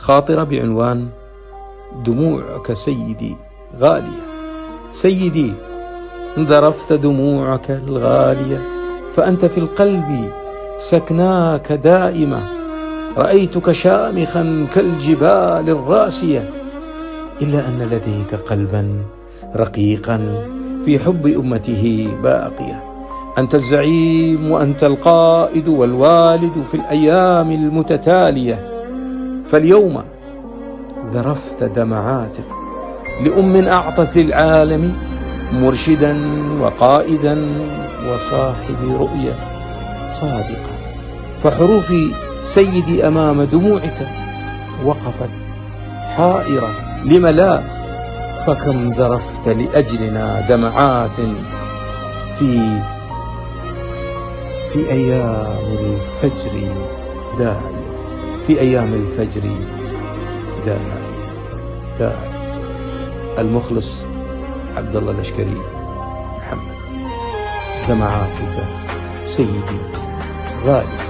خاطرة بعنوان دموعك سيدي غالية. سيدي ذرفت دموعك الغالية، فأنت في القلب سكناك دائمة. رأيتك شامخا كالجبال الراسية، إلا أن لديك قلبا رقيقا في حب أمته باقية. أنت الزعيم وأنت القائد والوالد في الأيام المتتالية، فاليوم ذرفت دمعاتك لأم أعطت للعالم مرشدا وقائدا وصاحب رؤية صادقة. فحروف سيدي أمام دموعك وقفت حائرة، لم لا؟ فكم ذرفت لأجلنا دمعات في أيام الفجر داعي، في أيام الفجر داعي. المخلص عبد الله الأشكري محمد. دمعاتك سيدي غالي.